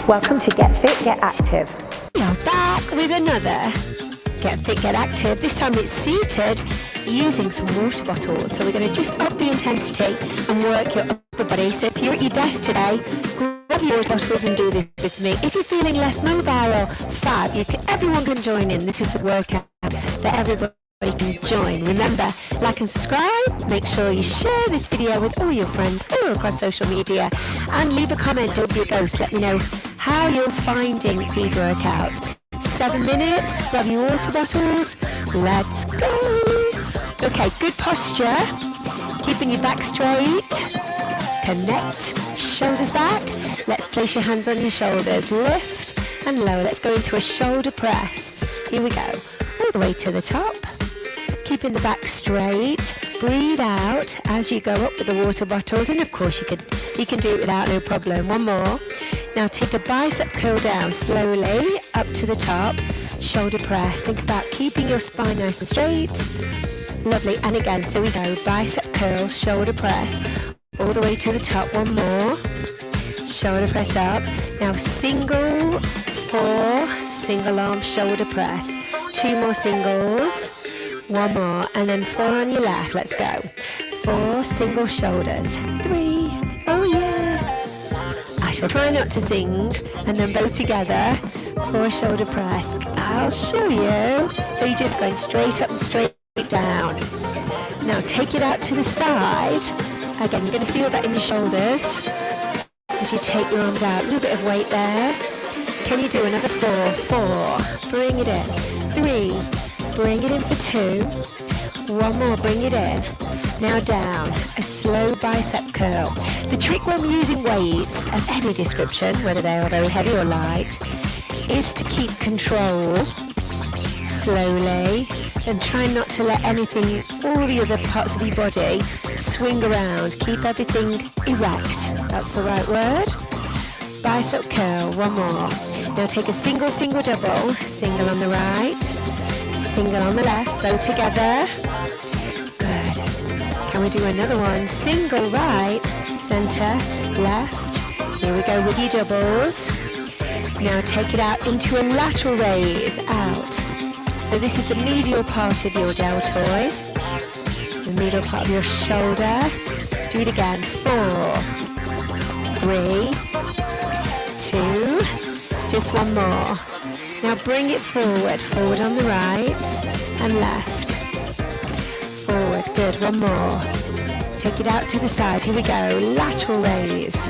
Welcome to Get Fit, Get Active. We are back with another Get Fit, Get Active. This time it's seated using some water bottles. So we're going to just up the intensity and work your upper body. So if you're at your desk today, grab your water bottles and do this with me. If you're feeling less mobile or fab, everyone can join in. This is the workout that everybody can join. Remember, like and subscribe. Make sure you share this video with all your friends or across social media, and leave a comment. Don't be a ghost. Let me know how you're finding these workouts. 7 minutes, grab your water bottles, let's go. Okay, good posture, keeping your back straight, connect, shoulders back. Let's place your hands on your shoulders, lift and lower. Let's go into a shoulder press. Here we go, all the way to the top. Keeping the back straight, breathe out as you go up with the water bottles, and of course you can do it without, no problem. One more. Now take a bicep curl down slowly up to the top, shoulder press. Think about keeping your spine nice and straight. Lovely, and again, so we go, bicep curl, shoulder press, all the way to the top. One more, shoulder press up. Now single, 4, single arm shoulder press. 2 more singles. 1 more, and then 4 on your left. Let's go. 4 single shoulders. 3. Oh yeah. I shall try not to sing, and then both together. 4 shoulder press. I'll show you. So you're just going straight up and straight down. Now take it out to the side. Again, you're going to feel that in your shoulders as you take your arms out. A little bit of weight there. Can you do another 4? 4. Bring it in. 3. Bring it in for 2. 1 more, bring it in. Now down, a slow bicep curl. The trick when we're using weights of any description, whether they are very heavy or light, is to keep control slowly and try not to let anything, all the other parts of your body, swing around. Keep everything erect. That's the right word. Bicep curl, 1 more. Now take a single, single, double. Single on the right. Single on the left, both together. Good. Can we do another one? Single right, center, left. Here we go with your doubles. Now take it out into a lateral raise, out. So this is the medial part of your deltoid, the medial part of your shoulder. Do it again. 4, 3, 2, just 1 more. Now bring it forward, forward on the right and left. Forward, good, 1 more. Take it out to the side, here we go, lateral raise.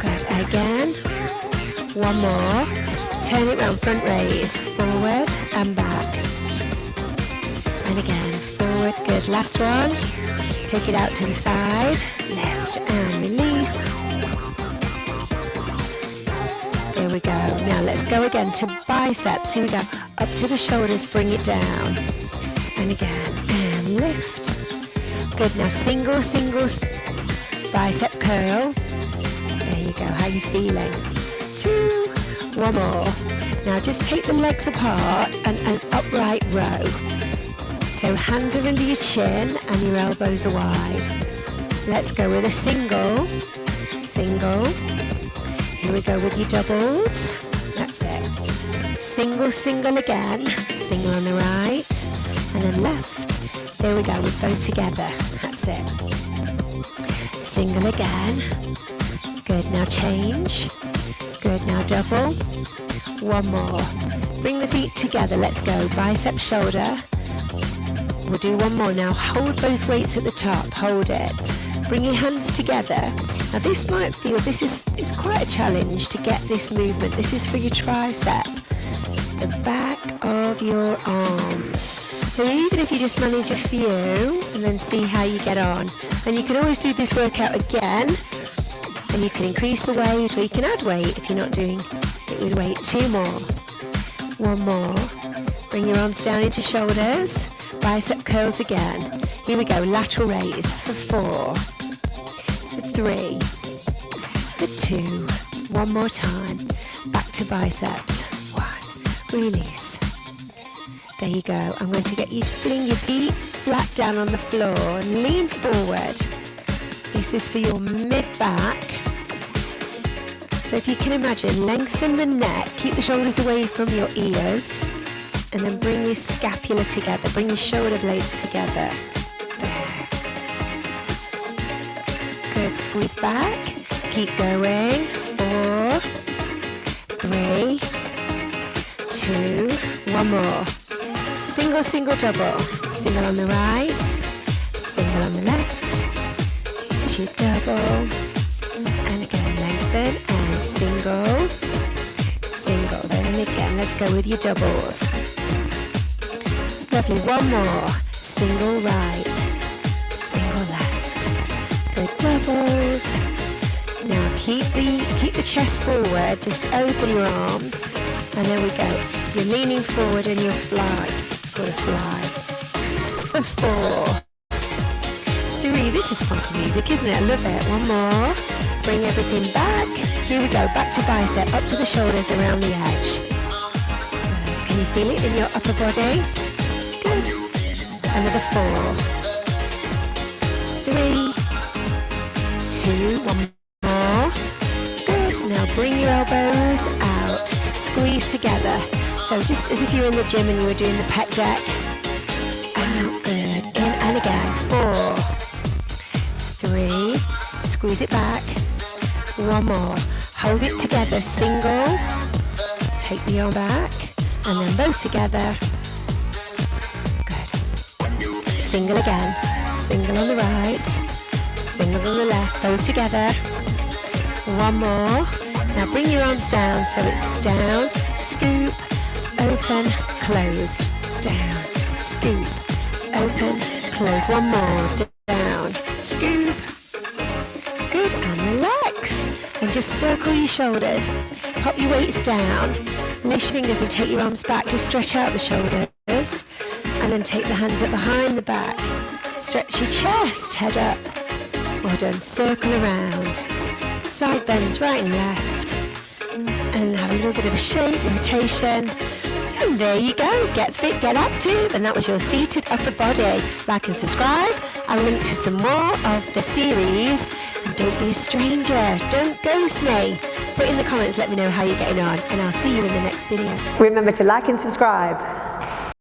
Good, again. 1 more. Turn it round, front raise, forward and back. And again, forward, good, last one. Take it out to the side, lift and release. There we go. Now let's go again to biceps. Here we go. Up to the shoulders, bring it down. And again, and lift. Good. Now single, single bicep curl. There you go. How are you feeling? 2. 1 more. Now just take the legs apart and an upright row. So hands are under your chin and your elbows are wide. Let's go with a single, single. Here we go with your doubles. That's it. Single, single again. Single on the right. And then left. There we go with both together. That's it. Single again. Good. Now change. Good. Now double. 1 more. Bring the feet together. Let's go. Bicep, shoulder. We'll do 1 more. Now hold both weights at the top. Hold it. Bring your hands together. Now this might feel, it's quite a challenge to get this movement. This is for your tricep, the back of your arms. So even if you just manage a few and then see how you get on. And you can always do this workout again, and you can increase the weight or you can add weight if you're not doing it with weight. 2 more. 1 more. Bring your arms down into shoulders. Bicep curls again. Here we go, lateral raise for 4. 3, for 2, 1 more time, back to biceps, 1, release. There you go. I'm going to get you to fling your feet flat down on the floor and lean forward. This is for your mid-back, So if you can imagine, lengthen the neck, keep the shoulders away from your ears, and then bring your scapula together, bring your shoulder blades together. There. Good, squeeze back, keep going. 4, 3, 2, one more. Single, single, double. Single on the right, single on the left. As you double, and again lengthen, and single, single. Then again, let's go with your doubles. Lovely, one more. Single right, single left. Good doubles. Now keep the chest forward, just open your arms, and there we go. Just you're leaning forward and you'll fly. It's called a fly. For 4, 3, this is funky music, isn't it? I love it. One more. Bring everything back. Here we go, back to bicep, up to the shoulders, around the edge. Good. Can you feel it in your upper body? Good. Another 4, 3, 2, one more. Good. Now bring your elbows out. Squeeze together. So just as if you're in the gym and you were doing the pec deck. Out. Good. In and again. 4, 3. Squeeze it back. One more. Hold it together. Single. Take the arm back. And then both together. Good. Single again. Single on the right. Single on the left. Both together. One more. Now bring your arms down so it's down, scoop, open, closed, down, scoop, open, close. One more. Down, scoop. Good, and relax. And just circle your shoulders. Pop your weights down. Lift your fingers and take your arms back. Just stretch out the shoulders. And then take the hands up behind the back. Stretch your chest, head up. Well done. Circle around. Side bends right and left. And have a little bit of a shape, rotation. And there you go. Get fit, get active. And that was your seated upper body. Like and subscribe. I'll link to some more of the series. And don't be a stranger. Don't ghost me. Put in the comments, let me know how you're getting on. And I'll see you in the next video. Remember to like and subscribe.